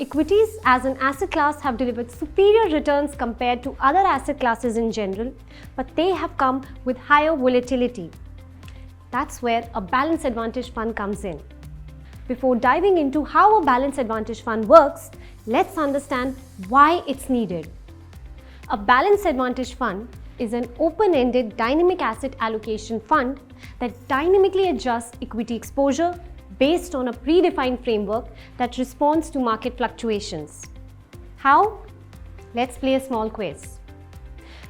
Equities as an asset class have delivered superior returns compared to other asset classes in general, but they have come with higher volatility. That's where a balanced advantage fund comes in. Before diving into how a balanced advantage fund works, let's understand why it's needed. A balanced advantage fund is an open-ended dynamic asset allocation fund that dynamically adjusts equity exposure based on a predefined framework that responds to market fluctuations. How? Let's play a small quiz.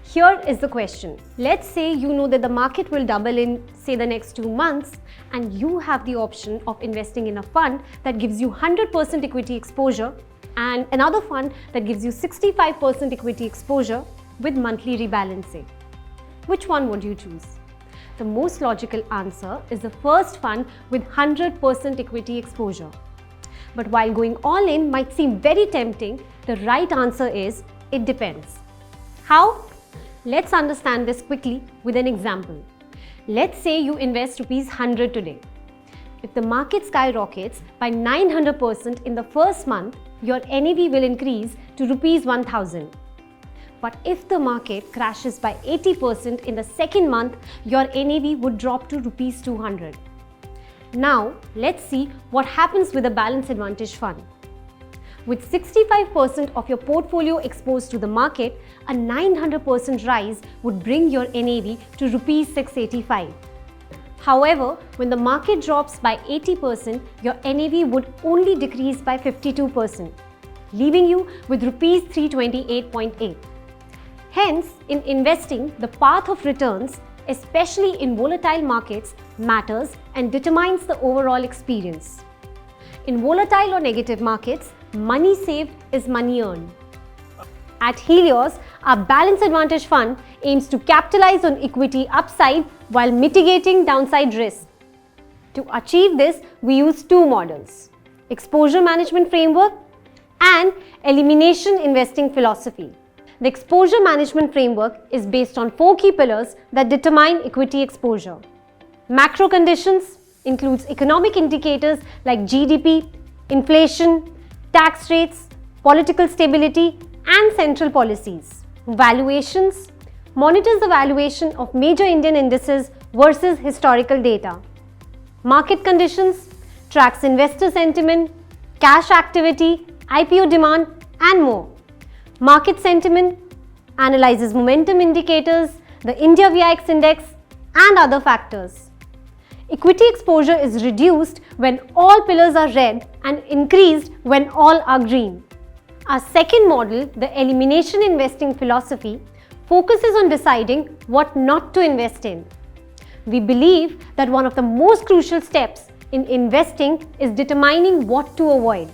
Here is the question. Let's say you know that the market will double in, say, the next 2 months, and you have the option of investing in a fund that gives you 100% equity exposure and another fund that gives you 65% equity exposure with monthly rebalancing. Which one would you choose? The most logical answer is the first fund with 100% equity exposure. But while going all in might seem very tempting, the right answer is it depends. How? Let's understand this quickly with an example. Let's say you invest ₹100 today. If the market skyrockets by 900% in the first month, your NAV will increase to ₹1,000. But if the market crashes by 80% in the second month, your NAV would drop to ₹200. Now, let's see what happens with a balanced advantage fund. With 65% of your portfolio exposed to the market, a 900% rise would bring your NAV to ₹685. However, when the market drops by 80%, your NAV would only decrease by 52%, leaving you with ₹328.8. Hence, in investing, the path of returns, especially in volatile markets, matters and determines the overall experience. In volatile or negative markets, money saved is money earned. At Helios, our balanced advantage fund aims to capitalize on equity upside while mitigating downside risk. To achieve this, we use two models: exposure management framework and elimination investing philosophy. The exposure management framework is based on 4 key pillars that determine equity exposure. Macro conditions includes economic indicators like GDP, inflation, tax rates, political stability, and central policies. Valuations monitors the valuation of major Indian indices versus historical data. Market conditions tracks investor sentiment, cash activity, IPO demand, and more. Market sentiment analyzes momentum indicators, the India VIX index, and other factors. Equity exposure is reduced when all pillars are red and increased when all are green. Our second model, the elimination investing philosophy, focuses on deciding what not to invest in. We believe that one of the most crucial steps in investing is determining what to avoid.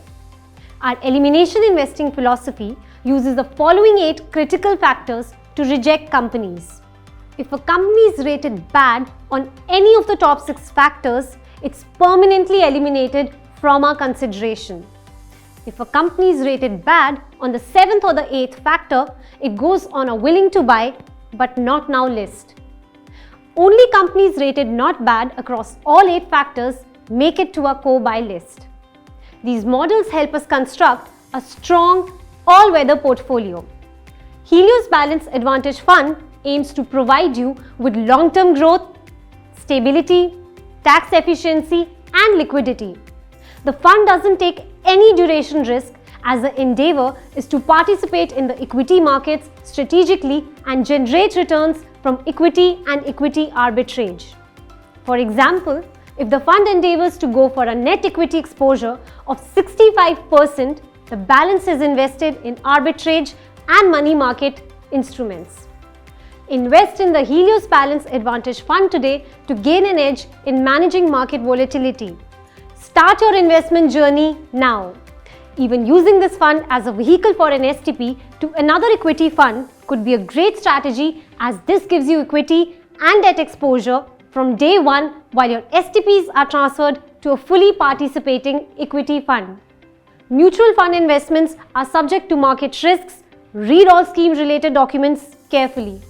Our elimination investing philosophy uses the following 8 critical factors to reject companies. If a company is rated bad on any of the top 6 factors, it's permanently eliminated from our consideration. If a company is rated bad on the 7th or the 8th factor, it goes on a willing to buy but not now list. Only companies rated not bad across all 8 factors make it to our core buy list. These models help us construct a strong, all-weather portfolio. Helios Balanced Advantage Fund aims to provide you with long-term growth, stability, tax efficiency, and liquidity. The fund doesn't take any duration risk, as the endeavor is to participate in the equity markets strategically and generate returns from equity and equity arbitrage. For example, if the fund endeavors to go for a net equity exposure of 65%, the balance is invested in arbitrage and money market instruments. Invest in the Helios Balanced Advantage Fund today to gain an edge in managing market volatility. Start your investment journey now. Even using this fund as a vehicle for an STP to another equity fund could be a great strategy, as this gives you equity and debt exposure from day one while your STPs are transferred to a fully participating equity fund. Mutual fund investments are subject to market risks. Read all scheme-related documents carefully.